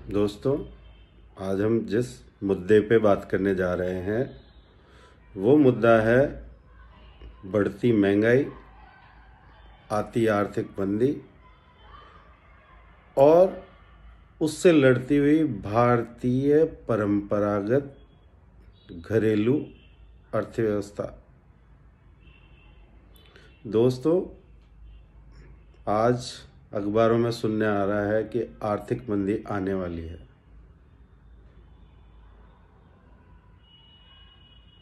दोस्तों, आज हम जिस मुद्दे पे बात करने जा रहे हैं वो मुद्दा है बढ़ती महंगाई, आती आर्थिक मंदी और उससे लड़ती हुई भारतीय परंपरागत घरेलू अर्थव्यवस्था। दोस्तों, आज अखबारों में सुनने आ रहा है कि आर्थिक मंदी आने वाली है।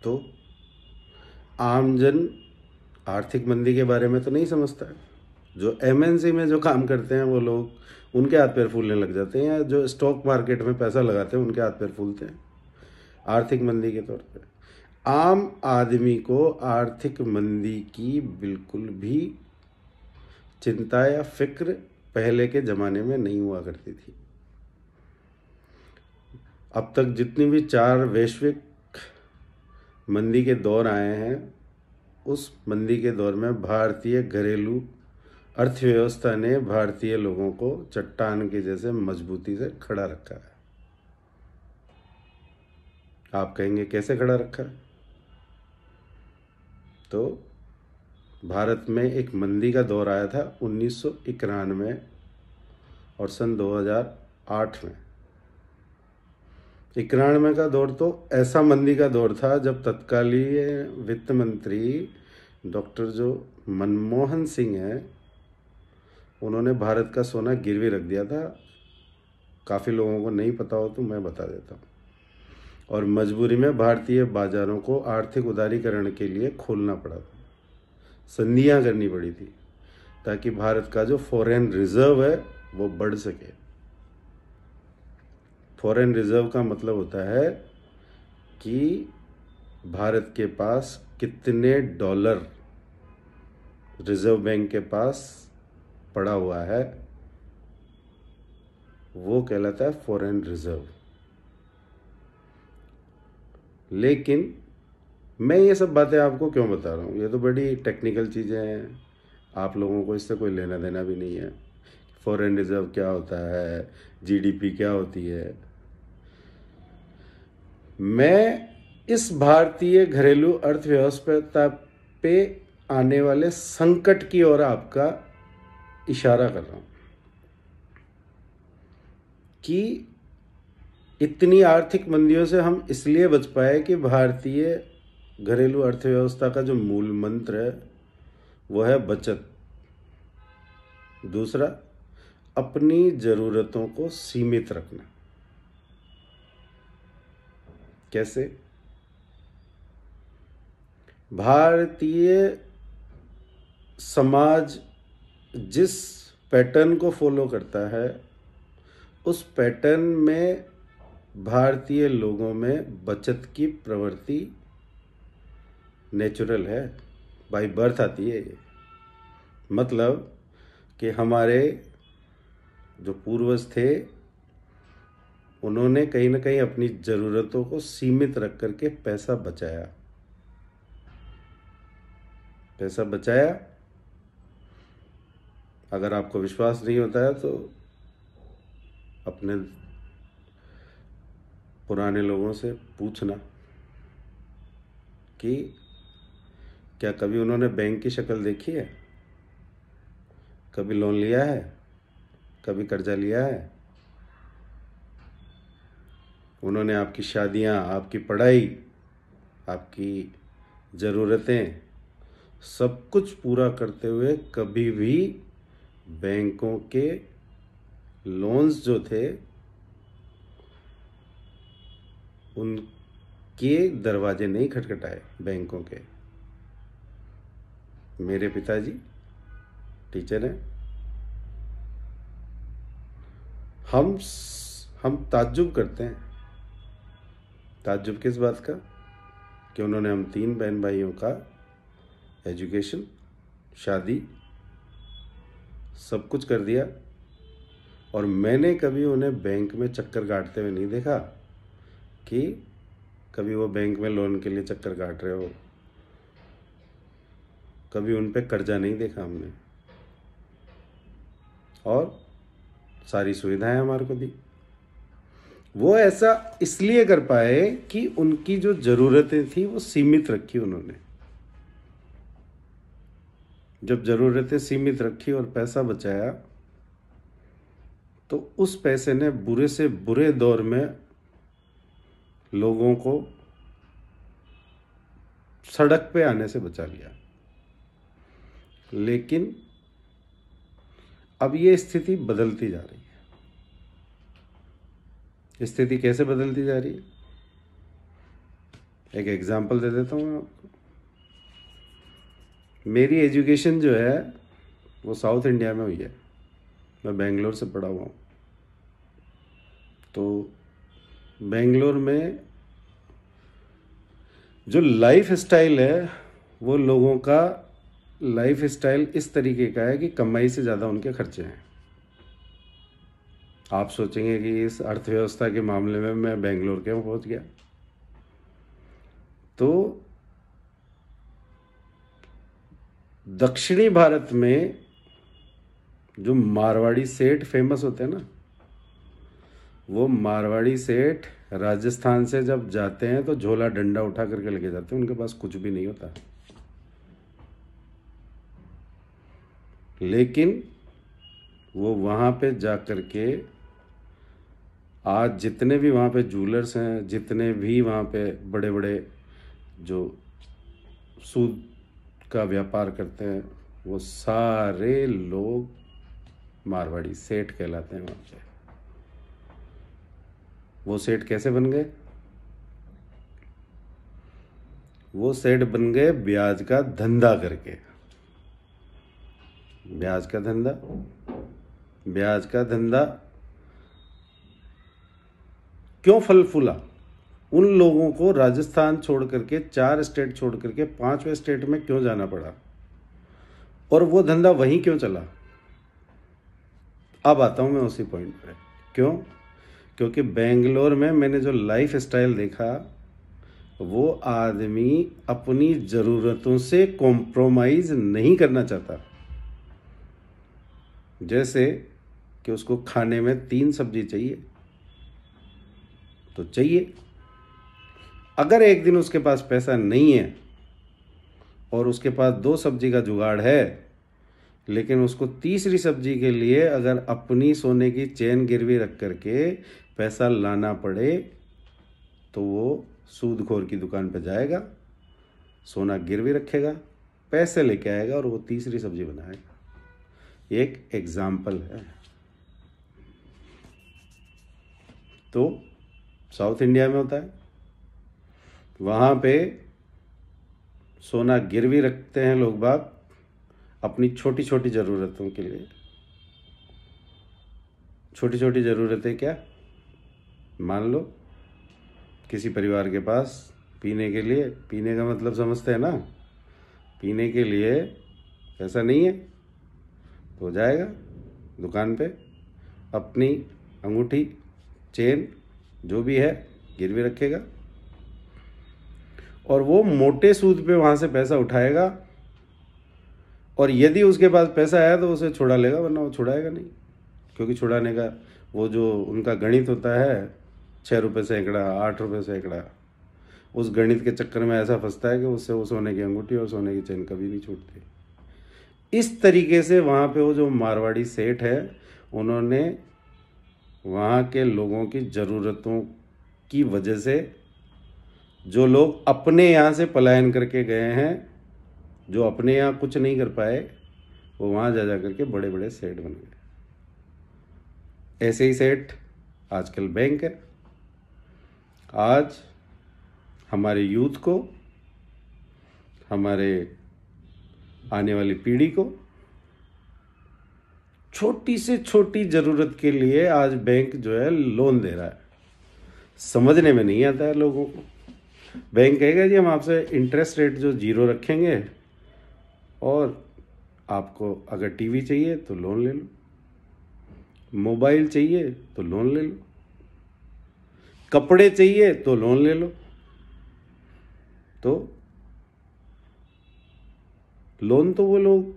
तो आमजन आर्थिक मंदी के बारे में तो नहीं समझता है। जो एमएनसी में जो काम करते हैं वो लोग, उनके हाथ पैर फूलने लग जाते हैं, या जो स्टॉक मार्केट में पैसा लगाते हैं उनके हाथ पैर फूलते हैं आर्थिक मंदी के तौर पे। आम आदमी को आर्थिक मंदी की बिल्कुल भी चिंता या फिक्र पहले के ज़माने में नहीं हुआ करती थी। अब तक जितनी भी 4 वैश्विक मंदी के दौर आए हैं, उस मंदी के दौर में भारतीय घरेलू अर्थव्यवस्था ने भारतीय लोगों को चट्टान के जैसे मजबूती से खड़ा रखा है। आप कहेंगे कैसे खड़ा रखा है? तो भारत में एक मंदी का दौर आया था 1991 और सन 2008 में। 91 का दौर तो ऐसा मंदी का दौर था जब तत्कालीन वित्त मंत्री डॉक्टर जो मनमोहन सिंह हैं, उन्होंने भारत का सोना गिरवी रख दिया था। काफ़ी लोगों को नहीं पता हो तो मैं बता देता हूँ। और मजबूरी में भारतीय बाजारों को आर्थिक उदारीकरण के लिए खोलना पड़ा था, संधियाँ करनी पड़ी थी, ताकि भारत का जो फॉरेन रिजर्व है वो बढ़ सके। फॉरेन रिजर्व का मतलब होता है कि भारत के पास कितने डॉलर रिजर्व बैंक के पास पड़ा हुआ है, वो कहलाता है फॉरेन रिजर्व। लेकिन मैं ये सब बातें आपको क्यों बता रहा हूँ? ये तो बड़ी टेक्निकल चीज़ें हैं, आप लोगों को इससे कोई लेना देना भी नहीं है। फॉरेन रिजर्व क्या होता है, जीडीपी क्या होती है। मैं इस भारतीय घरेलू अर्थव्यवस्था पे आने वाले संकट की ओर आपका इशारा कर रहा हूँ कि इतनी आर्थिक मंदियों से हम इसलिए बच पाए कि भारतीय घरेलू अर्थव्यवस्था का जो मूल मंत्र है वो है बचत। दूसरा, अपनी ज़रूरतों को सीमित रखना। कैसे? भारतीय समाज जिस पैटर्न को फॉलो करता है, उस पैटर्न में भारतीय लोगों में बचत की प्रवृत्ति नेचुरल है, बाय बर्थ आती है ये। मतलब कि हमारे जो पूर्वज थे, उन्होंने कहीं ना कहीं अपनी ज़रूरतों को सीमित रख करके पैसा बचाया। पैसा बचाया। अगर आपको विश्वास नहीं होता है तो अपने पुराने लोगों से पूछना कि क्या कभी उन्होंने बैंक की शक्ल देखी है, कभी लोन लिया है, कभी कर्जा लिया है। उन्होंने आपकी शादियां, आपकी पढ़ाई, आपकी ज़रूरतें सब कुछ पूरा करते हुए कभी भी बैंकों के लोन्स जो थे उनके दरवाजे नहीं खटखटाए बैंकों के। मेरे पिताजी टीचर हैं। हम ताज्जुब करते हैं। ताज्जुब किस बात का? कि उन्होंने हम 3 बहन भाइयों का एजुकेशन, शादी, सब कुछ कर दिया, और मैंने कभी उन्हें बैंक में चक्कर काटते हुए नहीं देखा कि कभी वो बैंक में लोन के लिए चक्कर काट रहे हो। कभी उन पे कर्जा नहीं देखा हमने, और सारी सुविधाएं हमारे को दी। वो ऐसा इसलिए कर पाए कि उनकी जो जरूरतें थी वो सीमित रखी उन्होंने। जब जरूरतें सीमित रखी और पैसा बचाया, तो उस पैसे ने बुरे से बुरे दौर में लोगों को सड़क पे आने से बचा लिया। लेकिन अब ये स्थिति बदलती जा रही है। स्थिति कैसे बदलती जा रही है, एक एग्जांपल दे देता हूँ मैं आपको। मेरी एजुकेशन जो है वो साउथ इंडिया में हुई है। मैं बेंगलोर से पढ़ा हुआ हूँ। तो बेंगलोर में जो लाइफ स्टाइल है, वो लोगों का लाइफ स्टाइल इस तरीके का है कि कमाई से ज़्यादा उनके खर्चे हैं। आप सोचेंगे कि इस अर्थव्यवस्था के मामले में मैं बेंगलोर क्यों पहुंच गया। तो दक्षिणी भारत में जो मारवाड़ी सेठ फेमस होते हैं ना, वो मारवाड़ी सेठ राजस्थान से जब जाते हैं तो झोला डंडा उठा करके लेके जाते हैं। उनके पास कुछ भी नहीं होता, लेकिन वो वहाँ पे जा कर के आज जितने भी वहाँ पे जूलर्स हैं, जितने भी वहाँ पे बड़े बड़े जो सूद का व्यापार करते हैं, वो सारे लोग मारवाड़ी सेठ कहलाते हैं वहाँ पे। वो सेठ कैसे बन गए? वो सेठ बन गए ब्याज का धंधा करके। ब्याज का धंधा, ब्याज का धंधा क्यों फल फूला? उन लोगों को राजस्थान छोड़ करके, 4 स्टेट छोड़ करके 5वें स्टेट में क्यों जाना पड़ा, और वो धंधा वहीं क्यों चला? अब आता हूं मैं उसी पॉइंट पे। क्यों? क्योंकि बेंगलोर में मैंने जो लाइफ स्टाइल देखा, वो आदमी अपनी ज़रूरतों से कॉम्प्रोमाइज़ नहीं करना चाहता। जैसे कि उसको खाने में 3 सब्जी चाहिए तो चाहिए। अगर एक दिन उसके पास पैसा नहीं है और उसके पास 2 सब्जी का जुगाड़ है, लेकिन उसको तीसरी सब्जी के लिए अगर अपनी सोने की चेन गिरवी रख करके पैसा लाना पड़े, तो वो सूदखोर की दुकान पर जाएगा, सोना गिरवी रखेगा, पैसे लेके आएगा और वो तीसरी सब्जी बनाएगा। एक एग्जाम्पल है। तो साउथ इंडिया में होता है, वहाँ पे सोना गिरवी रखते हैं लोग बाग अपनी छोटी छोटी ज़रूरतों के लिए। छोटी छोटी ज़रूरतें क्या? मान लो किसी परिवार के पास पीने के लिए, पीने का मतलब समझते हैं ना, पीने के लिए पैसा नहीं है, तो जाएगा दुकान पे, अपनी अंगूठी, चेन जो भी है गिरवी रखेगा, और वो मोटे सूद पे वहाँ से पैसा उठाएगा, और यदि उसके पास पैसा आया तो उसे छुड़ा लेगा, वरना वो छुड़ाएगा नहीं। क्योंकि छुड़ाने का वो जो उनका गणित होता है, 6 रुपये सैकड़ा, 8 रुपये सैकड़ा, उस गणित के चक्कर में ऐसा फंसता है कि उससे वो सोने की अंगूठी और सोने की चेन कभी नहीं छूटती। इस तरीके से वहाँ पे वो जो मारवाड़ी सेठ है, उन्होंने वहाँ के लोगों की ज़रूरतों की वजह से, जो लोग अपने यहाँ से पलायन करके गए हैं, जो अपने यहाँ कुछ नहीं कर पाए, वो वहाँ जा करके बड़े बड़े सेठ बन गए। ऐसे ही सेठ आजकल बैंक है। आज हमारे यूथ को, हमारे आने वाली पीढ़ी को छोटी से छोटी ज़रूरत के लिए आज बैंक जो है लोन दे रहा है। समझने में नहीं आता है लोगों को। बैंक कहेगा जी हम आपसे इंटरेस्ट रेट जो 0 रखेंगे, और आपको अगर टीवी चाहिए तो लोन ले लो, मोबाइल चाहिए तो लोन ले लो, कपड़े चाहिए तो लोन ले लो। तो लोन तो वो लोग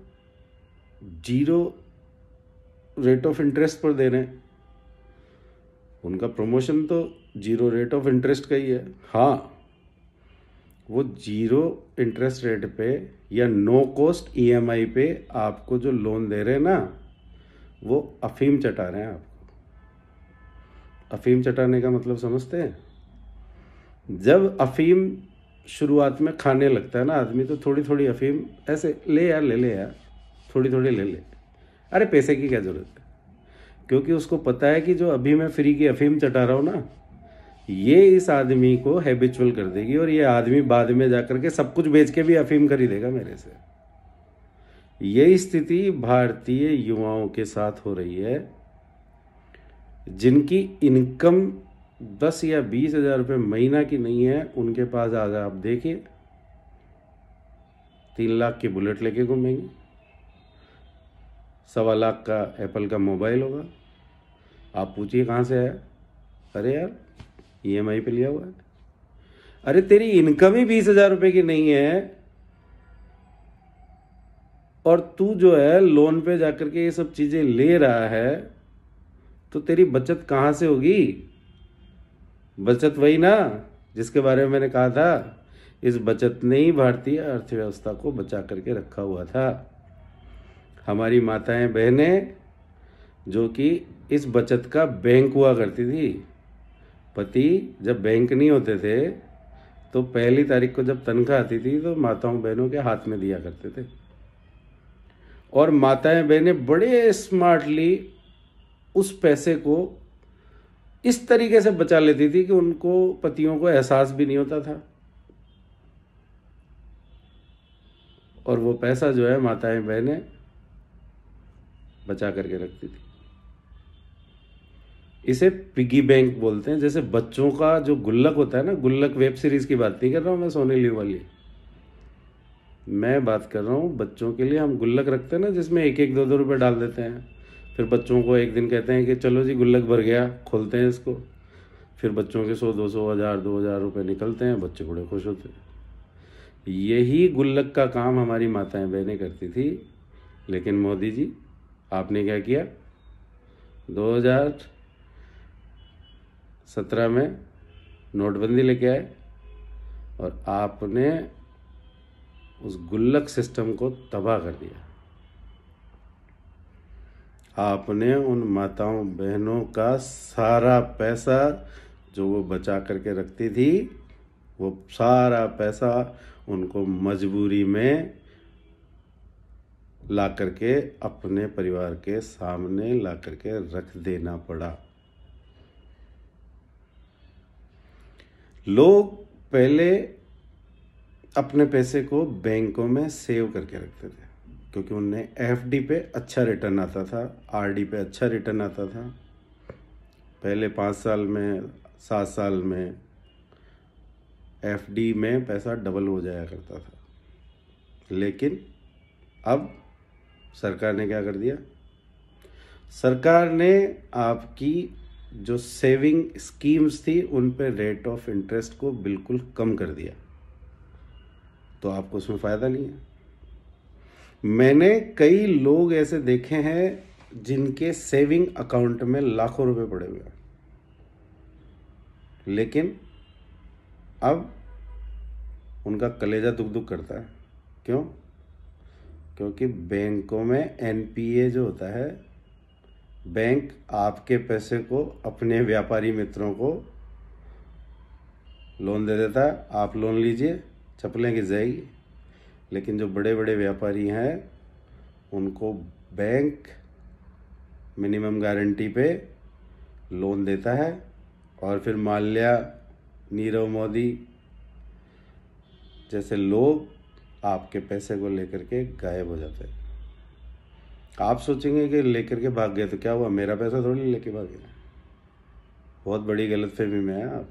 0 रेट ऑफ इंटरेस्ट पर दे रहे हैं। उनका प्रमोशन तो जीरो रेट ऑफ इंटरेस्ट का ही है। हाँ, वो जीरो इंटरेस्ट रेट पे या नो कॉस्ट ईएमआई पे आपको जो लोन दे रहे हैं ना, वो अफीम चटा रहे हैं आपको। अफीम चटाने का मतलब समझते हैं? जब अफीम शुरुआत में खाने लगता है ना आदमी, तो थोड़ी थोड़ी अफीम ऐसे ले यार, थोड़ी थोड़ी ले ले। अरे पैसे की क्या ज़रूरत है, क्योंकि उसको पता है कि जो अभी मैं फ्री की अफीम चटा रहा हूँ ना, ये इस आदमी को हैबिचुअल कर देगी, और ये आदमी बाद में जाकर के सब कुछ बेच के भी अफीम खरीदेगा मेरे से। ये स्थिति भारतीय युवाओं के साथ हो रही है, जिनकी इनकम 10 या 20 हज़ार रुपये महीना की नहीं है। उनके पास आज आप देखिए 3 लाख की बुलेट लेके घूमेंगे, 1.25 लाख का एप्पल का मोबाइल होगा। आप पूछिए कहाँ से आया? अरे यार, ईएमआई पे लिया हुआ है। अरे तेरी इनकम ही 20 हज़ार रुपये की नहीं है, और तू जो है लोन पे जाकर के ये सब चीज़ें ले रहा है, तो तेरी बचत कहाँ से होगी? बचत वही ना जिसके बारे में मैंने कहा था, इस बचत ने ही भारतीय अर्थव्यवस्था को बचा करके रखा हुआ था। हमारी माताएं बहनें जो कि इस बचत का बैंक हुआ करती थी। पति जब बैंक नहीं होते थे तो पहली तारीख को जब तनख्वाह आती थी तो माताओं बहनों के हाथ में दिया करते थे, और माताएं बहनें बड़े स्मार्टली उस पैसे को इस तरीके से बचा लेती थी कि उनको पतियों को एहसास भी नहीं होता था, और वो पैसा जो है माताएं बहनें बचा करके रखती थी। इसे पिगी बैंक बोलते हैं। जैसे बच्चों का जो गुल्लक होता है ना, गुल्लक वेब सीरीज की बात नहीं कर रहा हूँ मैं, सोने ली वाली, मैं बात कर रहा हूँ बच्चों के लिए हम गुल्लक रखते हैं ना, जिसमें 1-1 2-2 रुपये डाल देते हैं। फिर बच्चों को एक दिन कहते हैं कि चलो जी गुल्लक भर गया, खोलते हैं इसको। फिर बच्चों के 100 200 1000 2000 रुपये निकलते हैं, बच्चे बड़े खुश होते हैं। यही गुल्लक का काम हमारी माताएं बहनें करती थी। लेकिन मोदी जी, आपने क्या किया? 2017 में नोटबंदी लेके आए, और आपने उस गुल्लक सिस्टम को तबाह कर दिया। आपने उन माताओं बहनों का सारा पैसा जो वो बचा करके रखती थी, वो सारा पैसा उनको मजबूरी में ला करके अपने परिवार के सामने ला करके रख देना पड़ा। लोग पहले अपने पैसे को बैंकों में सेव करके रखते थे, क्योंकि उन्हें एफडी पे अच्छा रिटर्न आता था, आरडी पे अच्छा रिटर्न आता था। पहले 5 साल में 7 साल में एफडी में पैसा डबल हो जाया करता था। लेकिन अब सरकार ने क्या कर दिया? सरकार ने आपकी जो सेविंग स्कीम्स थी उन पे रेट ऑफ इंटरेस्ट को बिल्कुल कम कर दिया, तो आपको उसमें फ़ायदा नहीं है। मैंने कई लोग ऐसे देखे हैं जिनके सेविंग अकाउंट में लाखों रुपए पड़े हुए हैं, लेकिन अब उनका कलेजा दुख दुख करता है। क्यों? क्योंकि बैंकों में एनपीए जो होता है, बैंक आपके पैसे को अपने व्यापारी मित्रों को लोन दे देता है, आप लोन लीजिए, चप्पलें गिर जाएगी। लेकिन जो बड़े बड़े व्यापारी हैं उनको बैंक मिनिमम गारंटी पे लोन देता है, और फिर माल्या, नीरव मोदी जैसे लोग आपके पैसे को लेकर के गायब हो जाते हैं। आप सोचेंगे कि लेकर के भाग गए तो क्या हुआ, मेरा पैसा थोड़ी लेके भागे। बहुत बड़ी गलतफहमी में है आप।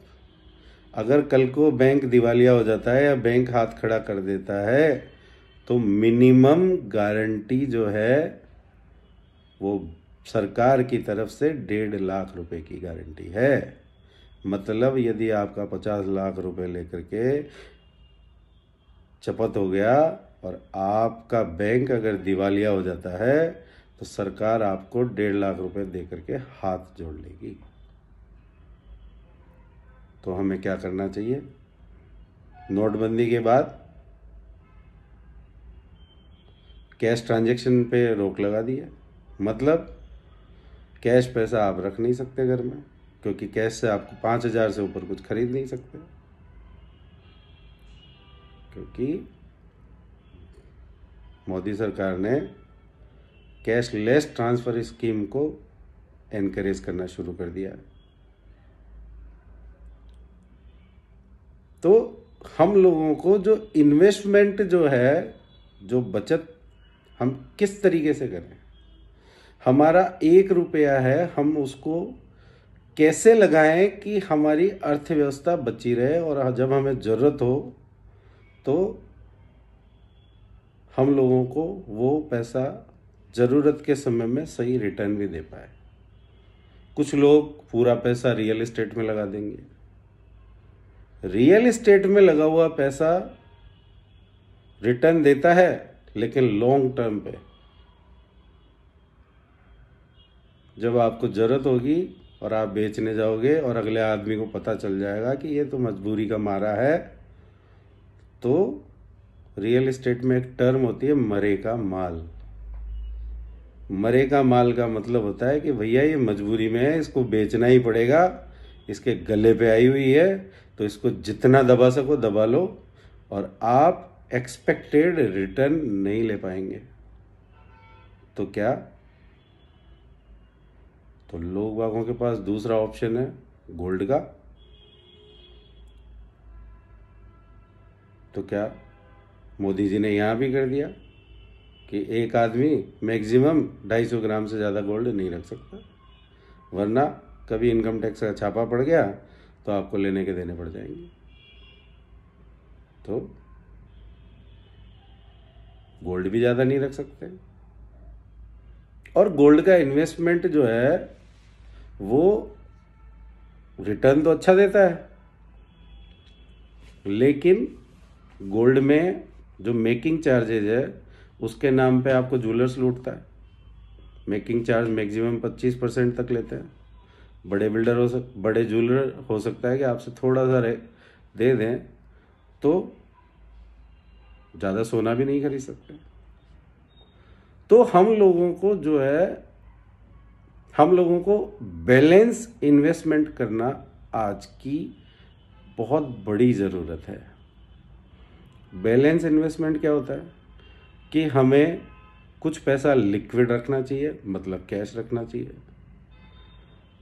अगर कल को बैंक दिवालिया हो जाता है या बैंक हाथ खड़ा कर देता है, तो मिनिमम गारंटी जो है वो सरकार की तरफ से 1.5 लाख रुपए की गारंटी है। मतलब यदि आपका 50 लाख रुपए लेकर के चपत हो गया और आपका बैंक अगर दिवालिया हो जाता है, तो सरकार आपको 1.5 लाख रुपए दे करके हाथ जोड़ लेगी। तो हमें क्या करना चाहिए? नोटबंदी के बाद कैश ट्रांजैक्शन पे रोक लगा दी है। मतलब कैश पैसा आप रख नहीं सकते घर में, क्योंकि कैश से आपको 5,000 से ऊपर कुछ खरीद नहीं सकते, क्योंकि मोदी सरकार ने कैशलेस ट्रांसफ़र स्कीम को एनकरेज करना शुरू कर दिया है। तो हम लोगों को जो इन्वेस्टमेंट जो है, जो बचत हम किस तरीके से करें, हमारा 1 रुपया है, हम उसको कैसे लगाएं कि हमारी अर्थव्यवस्था बची रहे और जब हमें ज़रूरत हो तो हम लोगों को वो पैसा ज़रूरत के समय में सही रिटर्न भी दे पाए। कुछ लोग पूरा पैसा रियल एस्टेट में लगा देंगे। रियल एस्टेट में लगा हुआ पैसा रिटर्न देता है, लेकिन लॉन्ग टर्म पे। जब आपको ज़रूरत होगी और आप बेचने जाओगे और अगले आदमी को पता चल जाएगा कि ये तो मजबूरी का मारा है, तो रियल एस्टेट में एक टर्म होती है मरे का माल। मरे का माल का मतलब होता है कि भैया ये मजबूरी में है, इसको बेचना ही पड़ेगा, इसके गले पे आई हुई है, तो इसको जितना दबा सको दबा लो, और आप एक्सपेक्टेड रिटर्न नहीं ले पाएंगे। तो क्या? तो लोग बागों के पास दूसरा ऑप्शन है गोल्ड का। तो क्या मोदी जी ने यहाँ भी कर दिया कि एक आदमी मैक्सिमम 250 ग्राम से ज़्यादा गोल्ड नहीं रख सकता, वरना कभी इनकम टैक्स का छापा पड़ गया तो आपको लेने के देने पड़ जाएंगे। तो गोल्ड भी ज़्यादा नहीं रख सकते। और गोल्ड का इन्वेस्टमेंट जो है वो रिटर्न तो अच्छा देता है, लेकिन गोल्ड में जो मेकिंग चार्जेज है उसके नाम पे आपको ज्वेलर्स लूटता है। मेकिंग चार्ज मैक्सिमम 25% तक लेते हैं। बड़े ज्वेलर हो सकता है कि आपसे थोड़ा सा दे दें तो ज़्यादा सोना भी नहीं खरीद सकते। तो हम लोगों को जो है, हम लोगों को बैलेंस इन्वेस्टमेंट करना आज की बहुत बड़ी ज़रूरत है। बैलेंस इन्वेस्टमेंट क्या होता है कि हमें कुछ पैसा लिक्विड रखना चाहिए, मतलब कैश रखना चाहिए।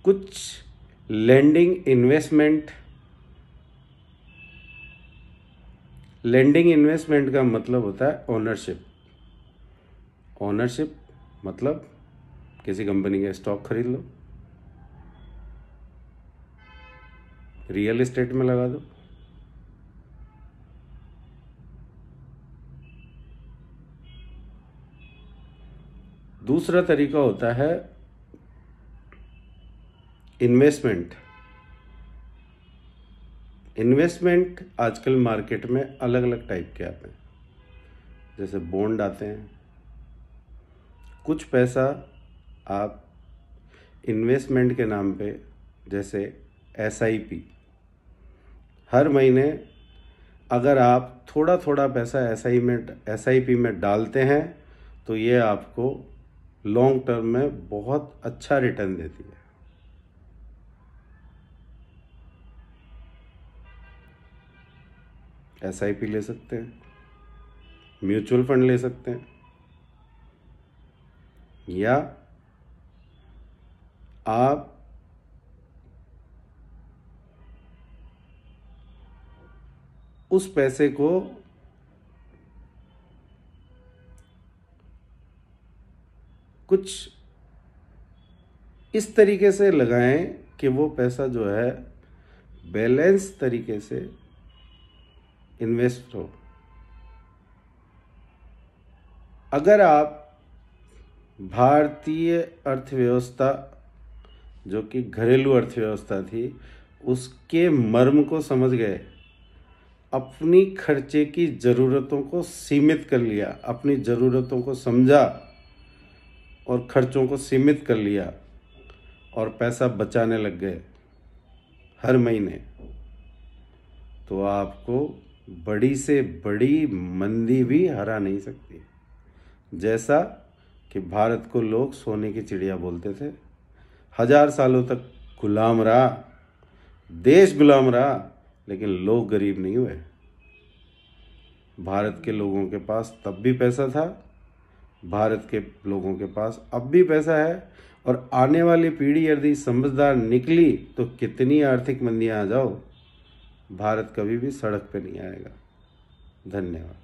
कुछ लेंडिंग इन्वेस्टमेंट का मतलब होता है ओनरशिप। ओनरशिप मतलब किसी कंपनी का स्टॉक खरीद लो, रियल एस्टेट में लगा दो, दूसरा तरीका होता है इन्वेस्टमेंट। आजकल मार्केट में अलग अलग टाइप के आते हैं, जैसे बॉन्ड आते हैं। कुछ पैसा आप इन्वेस्टमेंट के नाम पे, जैसे SIP, हर महीने अगर आप थोड़ा थोड़ा पैसा SIP में डालते हैं तो ये आपको लॉन्ग टर्म में बहुत अच्छा रिटर्न देती है। SIP ले सकते हैं, म्यूचुअल फंड ले सकते हैं, या आप उस पैसे को कुछ इस तरीके से लगाएं कि वो पैसा जो है बैलेंस तरीके से इन्वेस्ट हो। अगर आप भारतीय अर्थव्यवस्था, जो कि घरेलू अर्थव्यवस्था थी, उसके मर्म को समझ गए, अपनी खर्चे की ज़रूरतों को सीमित कर लिया, अपनी ज़रूरतों को समझा और खर्चों को सीमित कर लिया और पैसा बचाने लग गए हर महीने, तो आपको बड़ी से बड़ी मंदी भी हरा नहीं सकती। जैसा कि भारत को लोग सोने की चिड़िया बोलते थे, 1000 सालों तक गुलाम रहा, देश गुलाम रहा, लेकिन लोग गरीब नहीं हुए। भारत के लोगों के पास तब भी पैसा था, भारत के लोगों के पास अब भी पैसा है, और आने वाली पीढ़ी यदि समझदार निकली तो कितनी आर्थिक मंदियां आ जाओ, भारत कभी भी सड़क पे नहीं आएगा। धन्यवाद।